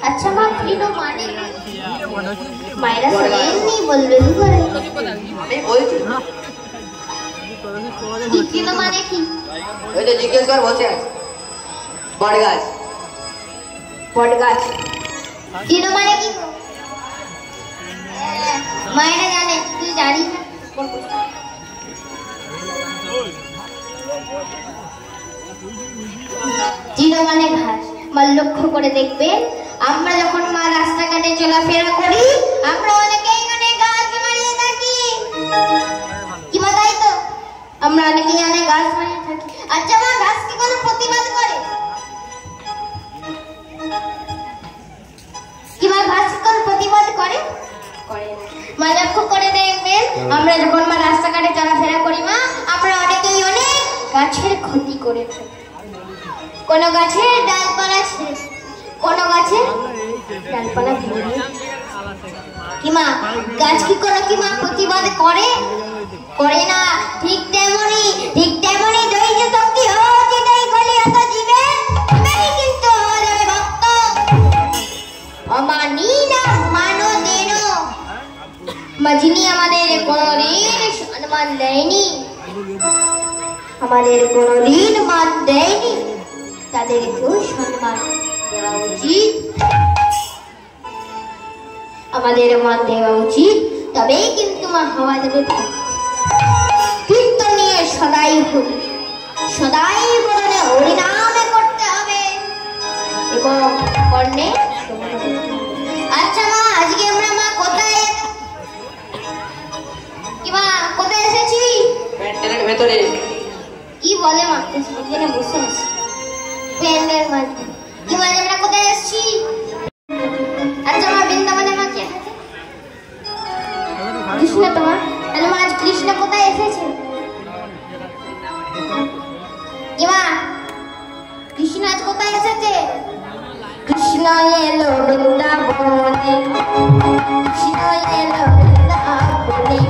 अच्छा माँ तीनों माने मायरा सही नहीं बोल रही करे नहीं बोलती तीनों माने की ওই তো জিজ্ঞেস কর বসে আছে বটগাছ বটগাছ तीनों माने की मायरा जाने तू जानी ना तीनों माने घास मा লক্ষ্য করে দেখবেন আমরা যখন মা রাস্তাঘাটে চলাফেরা করি আমরা অনেকেই অনেক গাছ মারিয়ে থাকি কি বলাই তো আমরা অনেকেই অনেক গাছ মারিয়ে থাকি আচ্ছা মা গাছ কি কোনো প্রতিবাদ করে কি মা গাছ কি কোনো প্রতিবাদ করে করে না মা লক্ষ্য করে দেখবেন আমরা যখন মা রাস্তাঘাটে চলাফেরা করি মা আমরা অনেকেই অনেক গাছের ক্ষতি করে থাকি কোন গাছের ডালপালা ছিঁড়ে কোন গাছের ডালপালা ভেঙে কি মা গাছ কি কোন কি মা প্রতিবাদ করে করে না ঠিক তেমনি ধৈর্য শক্তি অচিতেই গলিয়াত জীবে তবেই কিন্তু হয়ে যাবে ভক্ত অমানি না মানো দেন যিনি আমাদের কোনদিন সম্মান দেয়নি আমাদের কোনদিন মান দেয়নি তাদেরকেও সম্মান দেওয়া উচিত আমাদের মান দেওয়া উচিত তবেই কিন্তু মা হওয়া যাবে কীর্তন নিয়ে সদাই বলনে হরিনামে করতে হবে এবং কর্ণে আচ্ছা মা আজকে আমরা মা কোথায় কি মা কোথায় এসেছি প্যান্ডেলের ভেতরে কি বলে মা এখানে বসে আছি প্যান্ডেলের মধ্যে কি মানে আমরা কোথায় এসেছি আচ্ছা মা বৃন্দাবনে মা কে কৃষ্ণ তোমার তাহলে মা আজ কৃষ্ণ কোথায় এসেছে কি মা কৃষ্ণ আজ কোথায় এসেছে কৃষ্ণ এলো বৃন্দাবনে কৃষ্ণ এলো বৃন্দাবনে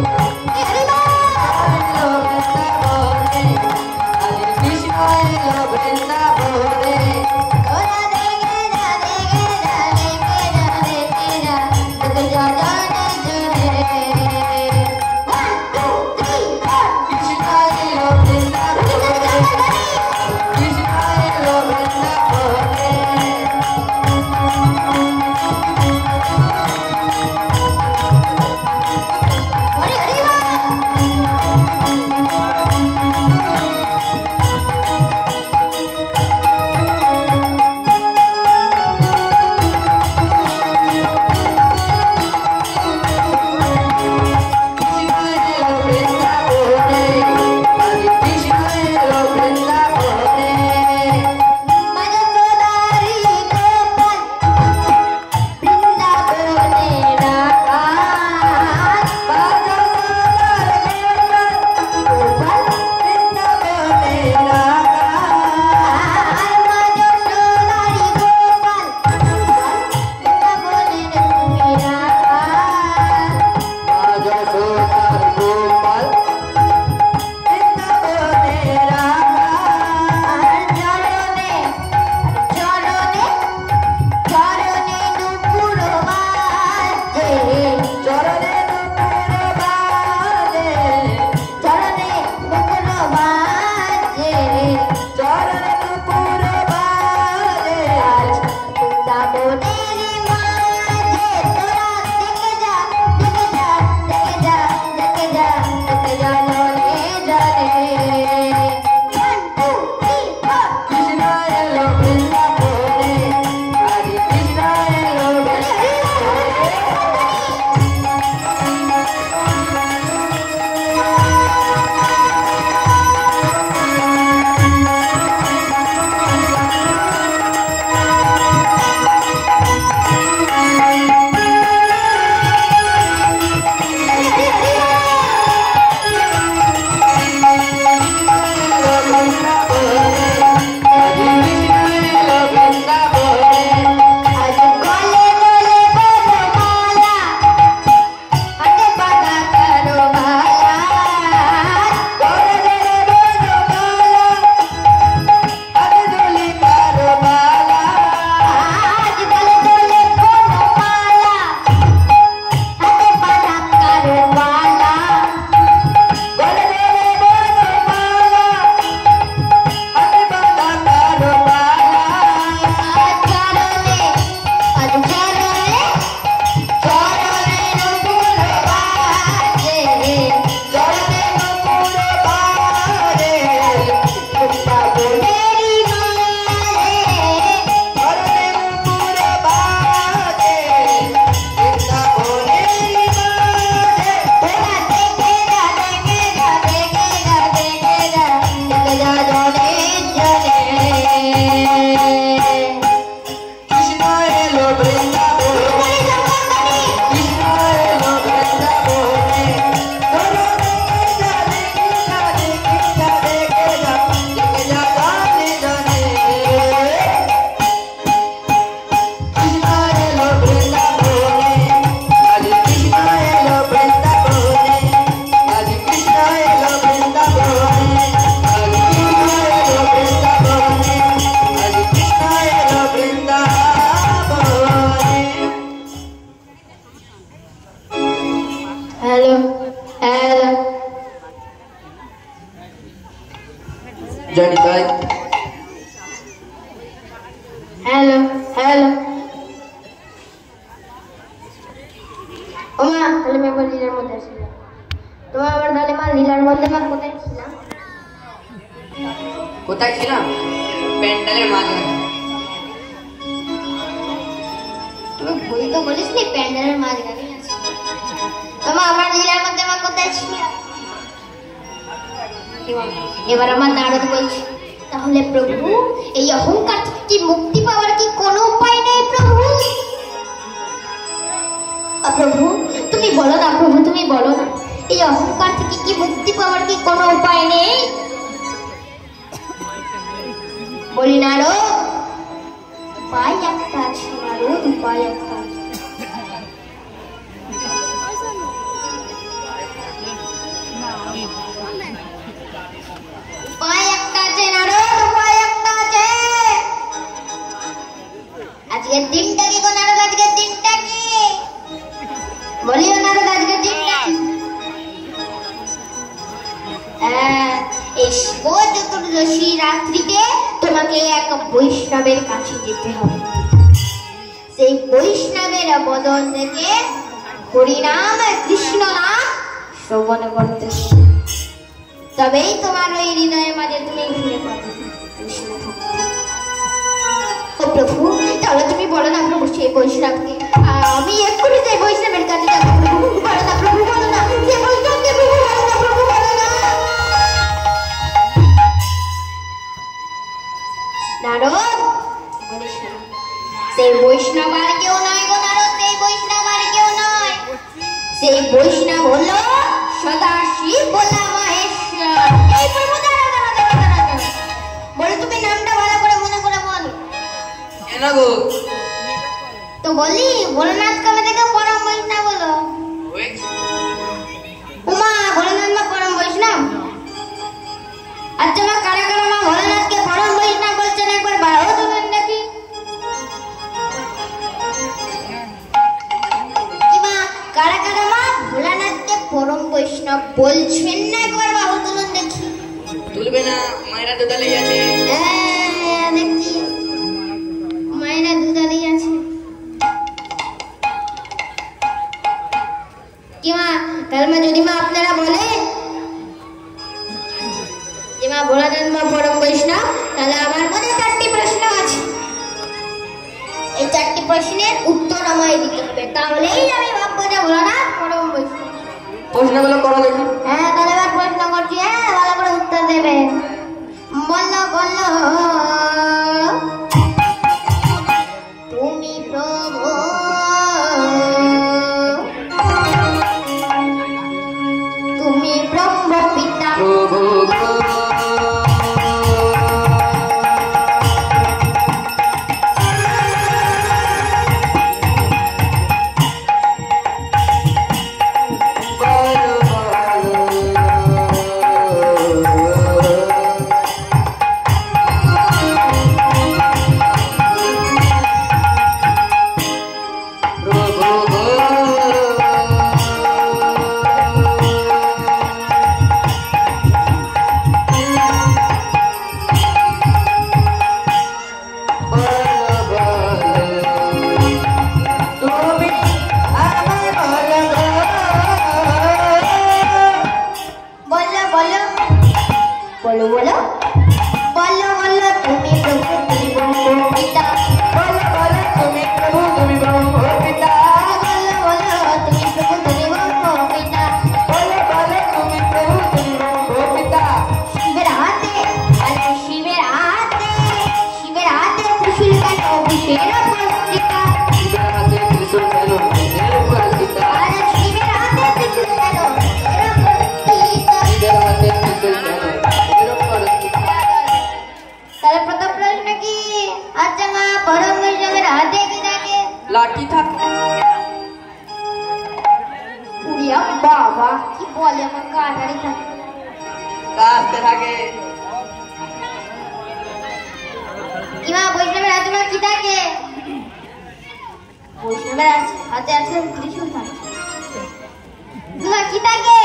জয় নিতাই। হ্যালো হ্যালো ওমা তাহলে আমি আবার লীলার মধ্যে আসলাম। তোমার আবার তাহলে মা লীলার মধ্যে মা কোথায় ছিলাম? কোথায় ছিলাম? প্যান্ডেলের মাঝে। তুমি ভুল তো বলিস নি, প্যান্ডেলের মাঝখানে আছি। তোমার আমার লীলার মধ্যে মা কোথায় ছিলাম? এবার আমার নারদ বলছে, তাহলে প্রভু এই অহংকার থেকে কি মুক্তি পাওয়ার কি কোনো উপায় নেই প্রভু? প্রভু তুমি বলো না, প্রভু তুমি বলো না, এই অহংকার থেকে কি মুক্তি পাওয়ার কি কোনো উপায় নেই? বলি নারদ, উপায় একটা আছে নারদ, উপায় একটা আছে। উপায় একটা আছে নারদ, উপায় একটা আছে। আজকের দিনটা কি গো নারদ, আজকের দিনটা কি? বলিও নারদ, আজকের দিনটা কি? এই শিব চতুর্দশী রাত্রিতে তোমাকে এক বৈষ্ণবের কাছে যেতে হবে। সেই বৈষ্ণবের বদন থেকে হরিনাম কৃষ্ণ নাম শ্রবণ করতে হবে। তবেই তোমার ওই হৃদয়ের মাঝে তুমি ফিরে পাবে কৃষ্ণ ভক্তি। ও প্রভু তাহলে তুমি বলো না প্রভু সেই বৈষ্ণবকে, আমি এক্ষুনি সেই বৈষ্ণবের কাছে যাবো। প্রভু বলো না, প্রভু বলো না, সেই বৈষ্ণবকে প্রভু বলো না, প্রভু বলো না। নারদ বলিস না, সেই বৈষ্ণব আর কেউ নয় গো নারদ, সেই বৈষ্ণব আর কেউ নয়। সেই বৈষ্ণব হলো সদাশিব ভোলা মহেশ্বর। এই প্রভু দাঁড়া দাঁড়া দাঁড়া দাঁড়া দাঁড়া, বলে তুমি নামটা ভালো করে মনে করে বল। কেন গো? তো বলি ভোলানাথ কবে থেকে পরম বৈষ্ণব হলো? উমা ভোলানাথ মা পরম বৈষ্ণব? আচ্ছা মা কারা কারা মা ভোলানাথকে পরম বৈষ্ণব বলছেন একবার বাড়াও তো দেখি। কি মা কারা কারা মা ভোলানাথকে পরম বৈষ্ণব বলছেন না একবার বাহু তুলুন দেখি। তুলবে না, মায়েরা তো তাহলেই আছে। দেখছি মায়েরা দুধারেই আছে। কি মা তাহলে মা যদি মা আপনারা বলেন যে মা ভোলানাথ মা পরম বৈষ্ণব, তাহলে আমার মনে 4টি প্রশ্ন আছে। এই 4টি প্রশ্নের উত্তর আমায় দিতে হবে, তাহলেই আমি ভাববো যে ভোলানাথ পরম বৈষ্ণব। প্রশ্নগুলো করো দেখি। হ্যাঁ তাহলে এবার প্রশ্ন করছি, হ্যাঁ ভালো করে উত্তর দেবে। বলো বলো তুমি প্রভু, তুমি ব্রহ্ম পিতা, প্রভু বলো বলো বলো বলো তুমি প্রভু, তুমি ব্রহ্ম পিতা। বলো বলো তুমি প্রভু, তুমি ব্রহ্ম পিতা। বলো বলো তুমি প্রভু, তুমি ব্রহ্ম পিতা। বলো বলো তুমি প্রভু, তুমি ব্রহ্ম পিতা। শিবের হাতে আরে শিবের হাতে, শিবের হাতে ত্রিশূল কেন বিশের পুরস্কৃতা? শিবের হাতে ত্রিশূল কেন বিশের পুরস্কৃতা? আরে শিবের হাতে ত্রিশূল কেন বিশের পুরস্কৃতা? শিবের হাতে ত্রিশূল কেন বিশের পুরস্কৃতা? তাহলে প্রথম প্রশ্ন কি? আচ্ছা মা পরম বৈষ্ণবের হাতে কি থাকে? লাঠি থাকে। উড়িয়া বাবা কি বলে, আমার কাটারি থাকে। কাস্তে থাকে। কি মা বৈষ্ণবের হাতে মা কি থাকে? বৈষ্ণবের হাতে আছে ত্রিশূল থাকে। মা কি থাকে?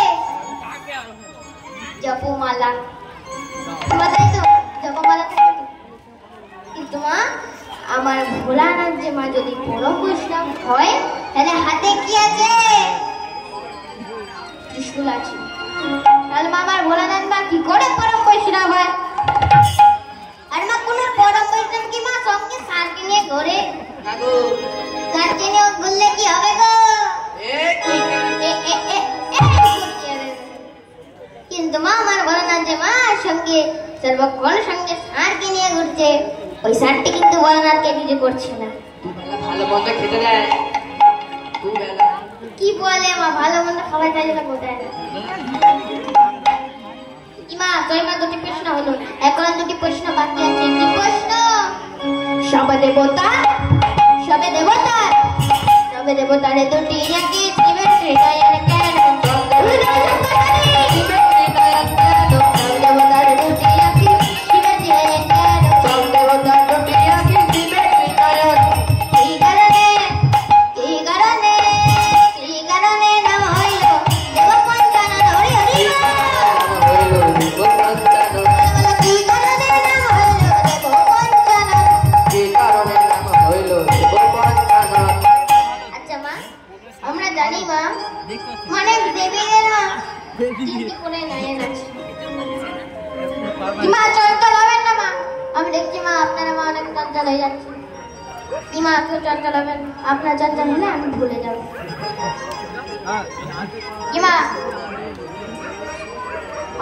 জপমালা। তাই তো কিন্তু মা আমার ভোলানাথ যে মা যদি পরম বৈষ্ণব হয় তাহলে হাতে কি আছে? ত্রিশূল আছে। তাহলে মা আমার ভোলানাথ মা কি করে পরম বৈষ্ণব হয়? আর মা কোন পরম বৈষ্ণব কি মা সঙ্গে সারকে নিয়ে ঘরে সারকে নিয়ে ঘুরলে কি হবে গো? কিন্তু মা আমার ভোলানাথ যে মা সঙ্গে সর্বক্ষণ সঙ্গে সারকে নিয়ে ঘুরছে, ওই সারটি কিন্তু ভোলানাথকে কিছু করছে না। ভালো মন্দ খেতে দেয় কি বলে মা? ভালো মন্দ খাবার চাইলে কোথায়? কি মা তোর মা দুটি প্রশ্ন হলো, এখন দুটি প্রশ্ন বাকি আছে। কি প্রশ্ন? সবে দেবতা সবে দেবতারে দুটি নাকি শিবের হৃদয়ের কেন? দেবতার দুটি নাকি শিবের হৃদয়ের কেন? দেবতার দুটি নাকি শিবের হৃদয়ের কি কারণে নাম হইল দেব পঞ্চানন? হরি হরি কি কারণে নাম হইল দেব পঞ্চানন? আচ্ছা মা আমরা জানি মা মানে দেবীদের মা তিনটি করে নয়ন আছে। মা চঞ্চল হবেন না মা? আমি দেখছি মা আপনারা মা অনেক চঞ্চল হয়ে যাচ্ছে। কি মা কেউ চঞ্চল হবেন? আপনার চঞ্চল হলে আমি ভুলে যাব। কি মা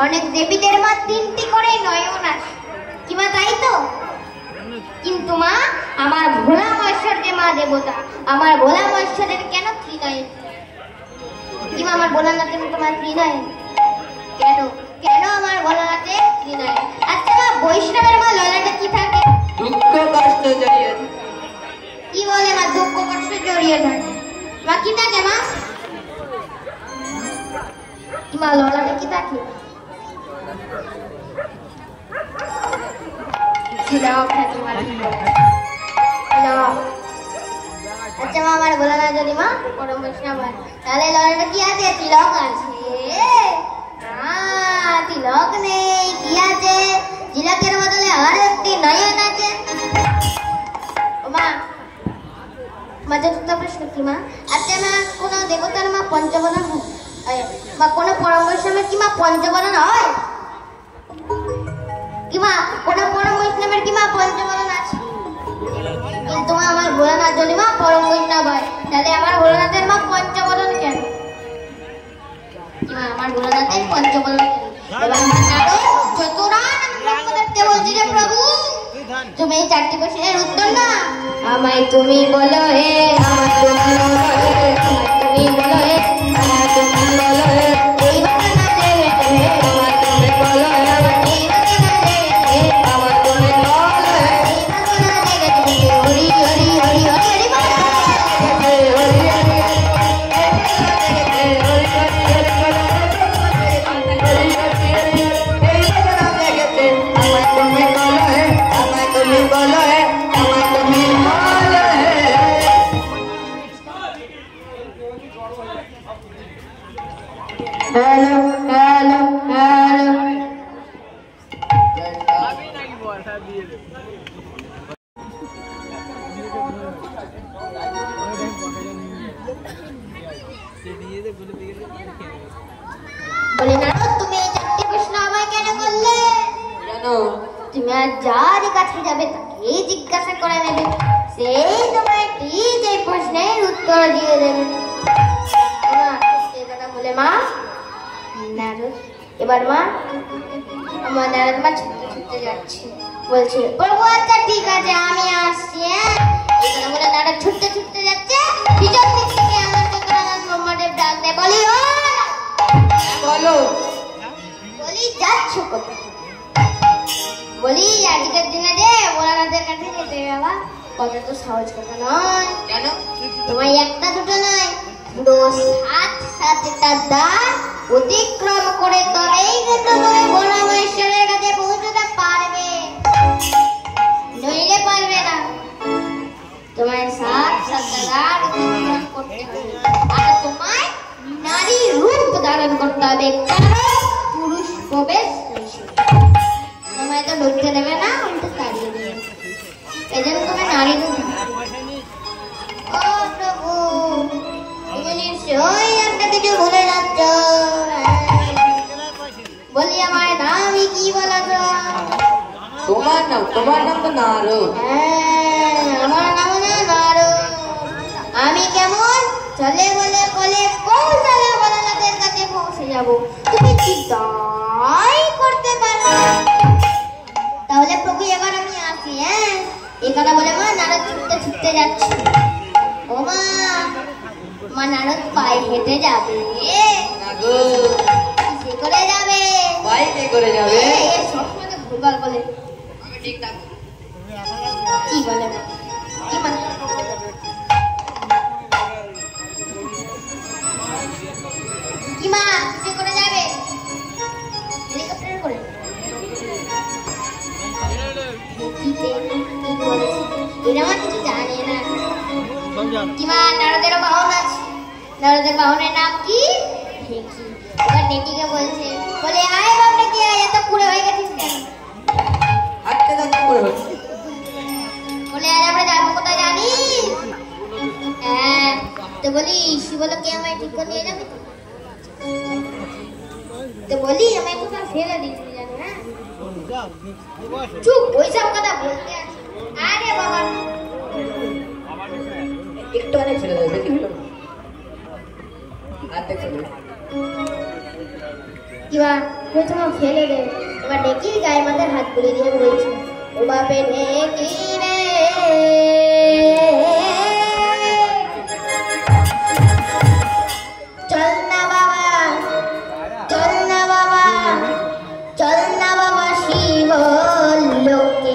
অনেক দেবীদের মা তিনটি করে নয়ন আছে। কি মা তাই তো? কিন্তু মা আমার ভোলা মহেশ্বর যে মা দেবতা, আমার ভোলা মহেশ্বরের কেন ত্রিনয়ন? কি মা আমার ভোলানাথের তোমার ত্রিনয়ন কেন? কেন আমার ভোলানাথের ত্রিনয়ন? আচ্ছা মা বৈষ্ণবের মা ললাটে কি থাকে? দুঃখ কষ্ট জড়িয়ে। কি বলে মা? দুঃখ কষ্ট জড়িয়ে থাকে। মা কি থাকে মা? কি মা ললাটে কি থাকে? আচ্ছা মা আমার ভোলানাথ যদি মা পরম বৈষ্ণব হয় তাহলে ললাটে কি আছে? তিলক আছে। তিলক নেই, কি আছে? তিলকের বদলে আর একটি নয়ন আছে। ও মা মা চতুর্থ প্রশ্ন কি মা? আচ্ছা মা কোন দেবতার মা পঞ্চবদন হয় বা কোন পরম বৈষ্ণবের কি মা পঞ্চবদন হয়? কি মা কোন পরম বৈষ্ণবের কি মা পঞ্চবদন আছে? কিন্তু মা আমার ভোলানাথ যদি মা পরম বৈষ্ণব হয় তাহলে আমার ভোলানাথের মা পঞ্চবদন কেন? কি মা আমার ভোলানাথের পঞ্চবদন কেন? এবার চতুরানন্দদেবকে বলছি যে প্রভু তুমি এই চারটি প্রশ্নের উত্তর না আমায় তুমি বলো হে, আমায় তুমি বলো হে, আমায় তুমি বলো হে, আমায় তুমি বলো হে, এই বাসনা দেবে হে, আমায় তুমি বলো হে, এই বাসনা দেবে হে, আমায় তুমি বলো হে, এই বাসনা দেবে তুমি হরি হরি হরি হরি হরি বলো Hari Hari Hari Hello, hello, hello. বলে না তুমি এই চারটি প্রশ্ন আমায় কেন করলে? জানো তুমি আর যার কাছে যাবে তাকেই জিজ্ঞাসা করে নেবে, সেই তোমায় ঠিক এই প্রশ্নের উত্তর দিয়ে দেবে। বলে মা নারদ এবার মা আমার নারদ মা ছুটতে ছুটতে যাচ্ছে, বলছে প্রভু আচ্ছা ঠিক আছে আমি আসছি। এই বলে নারদ ছুটতে ছুটতে যাচ্ছে, পিছন দিক থেকে আমার চতুরানন্দ ব্রহ্মদেব ডাক দেয়, বলি ও বলো। বলি যাচ্ছ কোথায়? বলি আজকের দিনে যে ভোলানাথের কাছে যেতে বাবা কথা তো সহজ কথা নয়। কেন? তোমায় একটা দুটো নয় পুরো 7-7টা দ্বার অতিক্রম করে তবেই কিন্তু তুমি ভোলা মহেশ্বরের কাছে পৌঁছতে পারবে, নইলে পারবে না। তোমায় 7-7টা দ্বার অতিক্রম করতে হবে আর তোমায় নারী রূপ ধারণ করতে হবে, কারণ পুরুষ প্রবেশ নিষেধ। তোমায় তো ঢুকতে দেবে না, উল্টে তাড়িয়ে দেবে। নারী ও প্রভু তুমি নিশ্চয়ই একটা কিছু ভুলে যাচ্ছ বলি আমার নামই কি বলো তো তোমার নাম তো নারু আমার নাম না নারু আমি কেমন চলে বলে বলে কৌশলে বড়লোকের কাছে পৌঁছে যাব তুমি কি তাই করতে পারো তাহলে প্রভু এবার আমি আসি এই কথা বলে মা নারদ ছুটতে ছুটতে যাচ্ছে ও মা নারদ পায়ে হেঁটে যাবে কিসে করে যাবে বাইকে করে যাবে সবসময় ভুলভাল বলে ঠিকঠাক কি বলে না কি মানে কি মা কিসে করে যাবে হেলিকপ্টারে করে এরা আমার কিছু জানে না কি মা নারদের বাহন আছে নারদের বাহনের নাম কি এবার নেটিকে বলছে বলে আয় বাপরে কি আয় এত পুরো হয়ে গেছিস কেন আটকে থাকতে করে হচ্ছে বলে আরে আমরা যাবো কোথায় জানিস হ্যাঁ তো বলি শিবলোকে আমায় ঠিক করে নিয়ে যাবে তো বলি আমায় কোথাও ফেলে দিয়েছিলি জানো হ্যাঁ চুপ ওইসব কথা বলতে আছে আরে বাবা একটু অনেক ছেড়ে দেবে বেশি হলো আর দেখো কিবা প্রথমে ফেলে দে এবার দেখি গায়ে মাথার হাত তুলে দিয়ে বলছি ও বাপে দেখি রে চল না বাবা চল না বাবা চল না বাবা শিব লোকে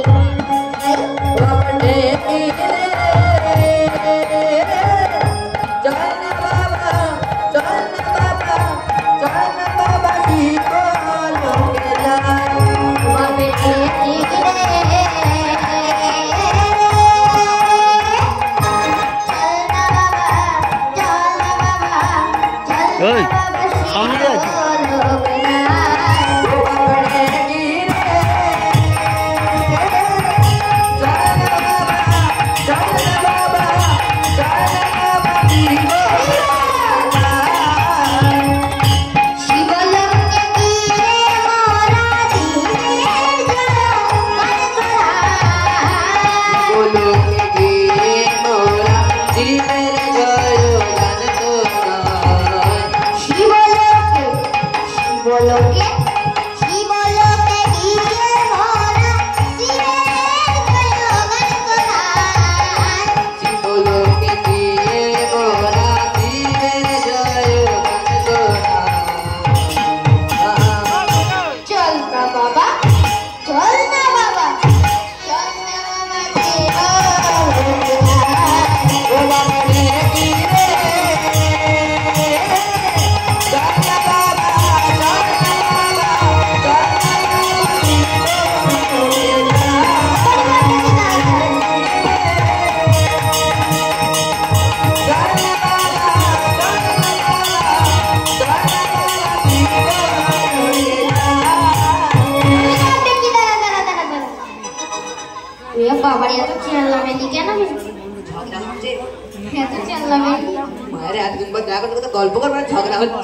গল্প করবে ঝগড়া হচ্ছে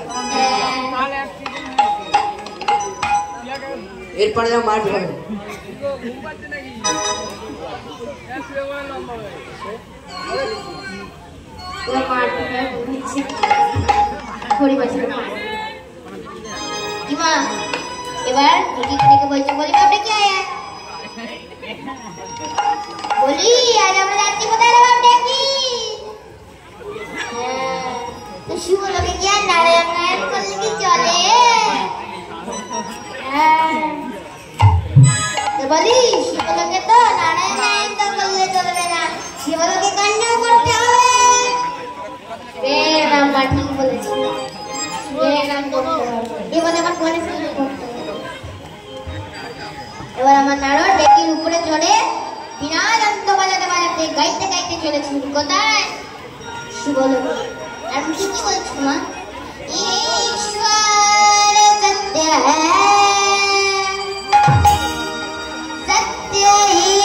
এরপরে যা মার খাবে এবার বলছে বলি বাপরে কি আয়া বলি আজ আমরা যাচ্ছি কোথায় রে বাপ দেখি তো শিবলোকে কি আর নারায়ণ নারায়ণ করলে কি চলে তো বলি শিবলোকে তো নারায়ণ নারায়ণ তো করলে চলবে না শিবলোকে কান্নাও করতে হবে মা ঠিক বলেছি নাম করতে হবে এবার আমার মনে শুনে করতে হবে এবার আমার নারদ ডেকির উপরে চড়ে বিনা যন্ত্র বাজাতে বাজাতে গাইতে গাইতে চলেছিল কোথায় শিবলোকে আর কি বলছো মা ईश्वर सत्य है सत्य ही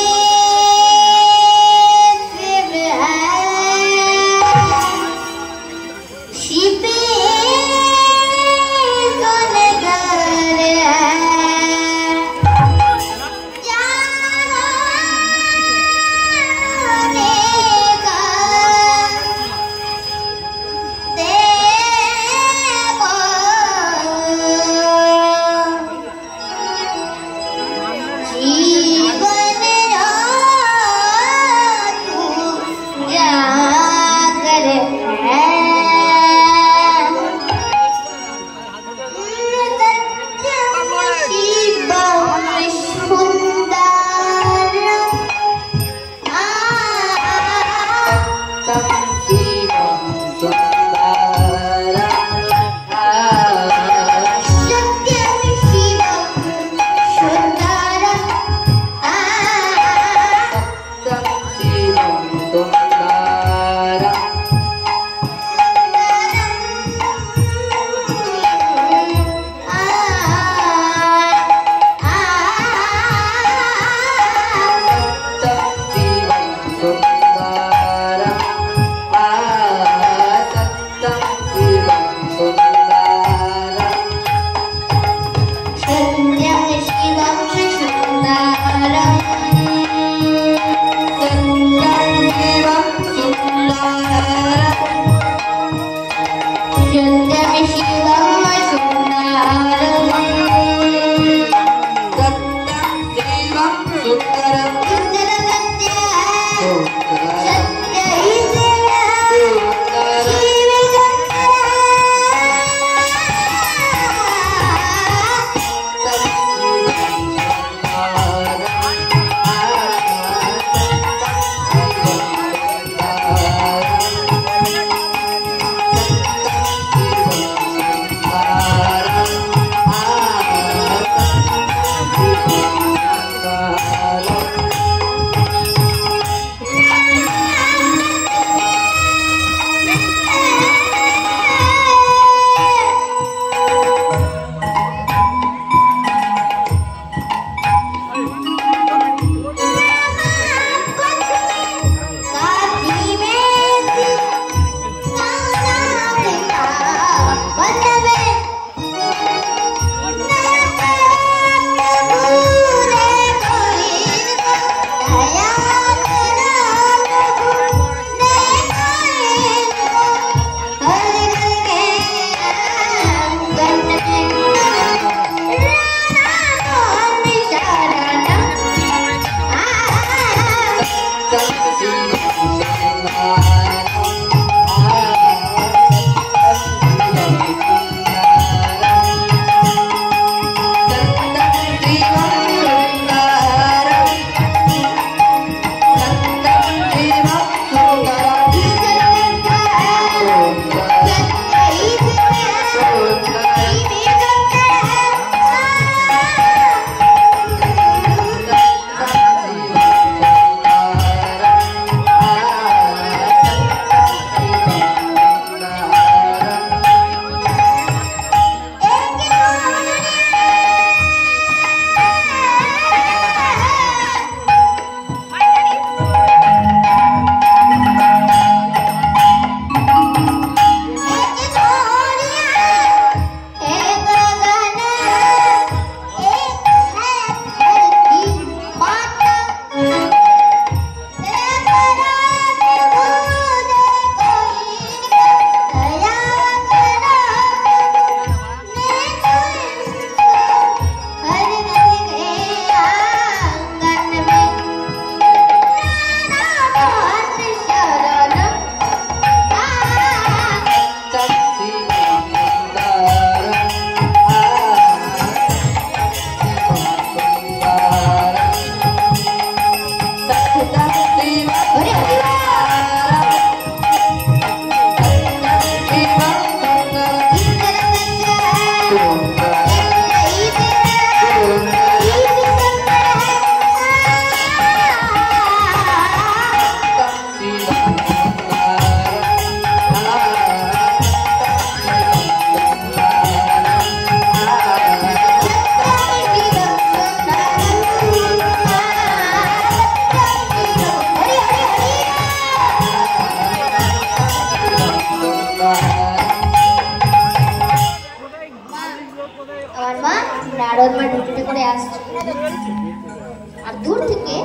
আর দূর থেকে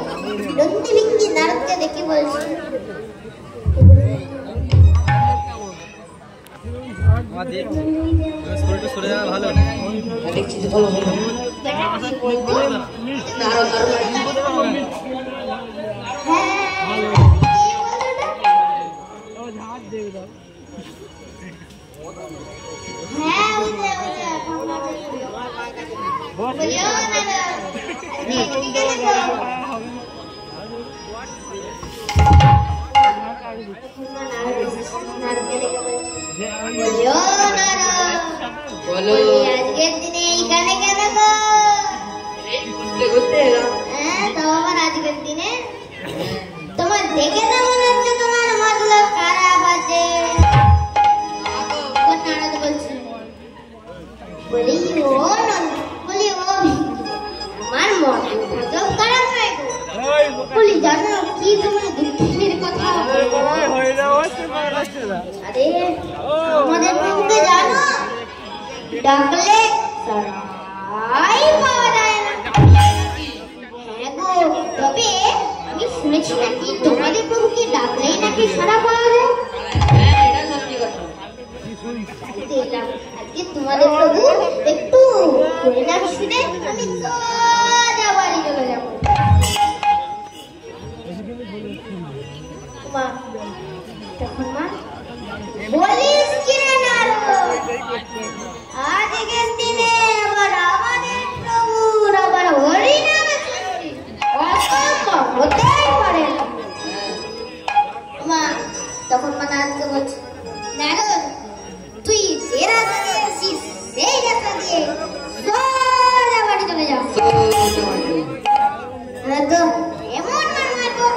রন্দিভিঙ্গি নারদকে দেখে বলছে, ভালো বলিও না এদিকে এসো। বলিও না বলো আজকের দিনে এইখানে কেন গো? ঘুরতে এলাম। হ্যাঁ তো আবার আজকের দিনে তোমার দেখে না মনে হচ্ছে তোমার মতলব খারাপ আছে। নারদ বলছে বলি ও বলি ও আমার মতলব খারাপ নয় গো। বলি জানো কি তোমার দুঃখের কথা? আরে আমাদের প্রভুকে জানো ডাকলে সারাই পাওয়া যায় না। হ্যাঁ গো, তবে আমি শুনেছি নাকি তোমাদের প্রভুকে ডাকলেই নাকি সারা পাওয়া যায়। হ্যাঁ এটা সত্যি কথা। দেখলাম আজকে তোমাদের প্রভু একটু পরিণাম শুনে আমি সোজা বাড়ি চলে যাবো। মা তখন মা বলিস কি রে নারদ, আজকের দিনে আবার আমাদের প্রভুর আবার হরিনামে সৃষ্টি অসম্ভব হতেই পারে না। মা তখন মা নারদকে বলছে নারদ তুই যে রাস্তা দিয়ে আসিস সেই রাস্তা দিয়ে সোজা বাড়ি চলে যাও। নারদ এমন মারবো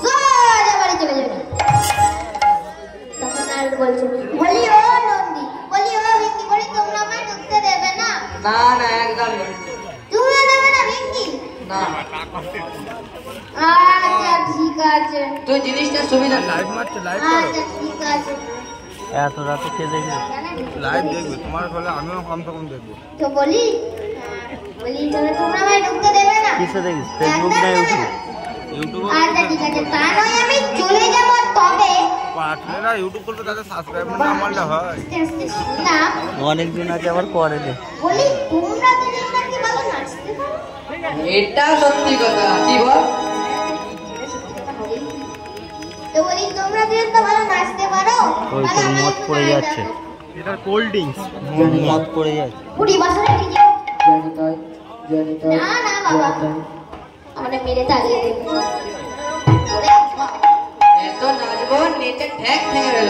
সোজা বাড়ি চলে যাবে। তখন নারদ বলছে বলি ও নন্দী বলি ও ভিঙ্কি বলি তোমরা আমায় ঢুকতে দেবে না? না না একদম না। তুমি দেবে না ভিঙ্কি? না আচ্ছা ঠিক আছে, তুই জিনিসটা সুবিধা লাইভ মারছে, লাইভ আচ্ছা ঠিক আছে। এত রাতে কে দেখবে? লাইভ দেখবে, তোমার হলে আমিও কমসে কম দেখবো। তো বলি তাহলে তোমরা আমায় ঢুকতে দেবে না? কিসে দেখিস? ফেসবুক না ইউটিউব? ইউটিউব আচ্ছা ঠিক আছে, তা নয় আমি চলে যাব। তবে পার্টনাররা ইউটিউব করলে তাদের সাবস্ক্রাইবার না মারলে হয়। আস্তে আস্তে শুনলাম অনেকদিন আগে আবার করে দে। বলি তোমরা দুজন নাকি ভালো নাচতে পারো। এটা সত্যি কথা। কি বল? তো বলি তোমরা দুজন তো ভালো নাচতে পারো, ওই তাহলে তোর আমায় মদ একটু পড়ে নাচ যাচ্ছে। দেখাও। এটা কোল্ড ড্রিঙ্কস। মদ পড়ে যাচ্ছে। বুড়ি বাসনে ডিজে। না না বাবা আমাকে মেরে তাড়িয়ে দেবে। ওরে বাবা। এত নাচবো নেচে ঠ্যাক ভেঙে গেল।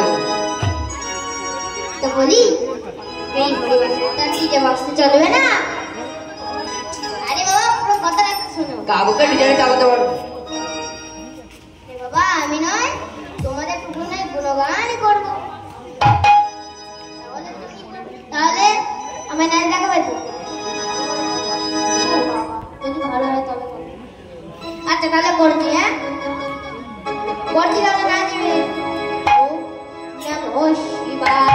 তো বলি এই বুড়ি বাসনে তার ডিজে বক্সে চলবে না। আরে বাবা পুরো কথা রাখতে শোনো। কাকুকে ডিজাইন চালাতে পারবো। এ বাবা আমি নয় তোমাদের প্রভুর গুণগান করবো। তাহলে তুমি কি করবে? তাহলে আমায় নাচ দেখাবে তো? ও বাবা, যদি ভালো হয় তবে করবো। আচ্ছা তাহলে করছি, হ্যাঁ করছি, তাহলে নাচবে। ও নমঃ শিবায়।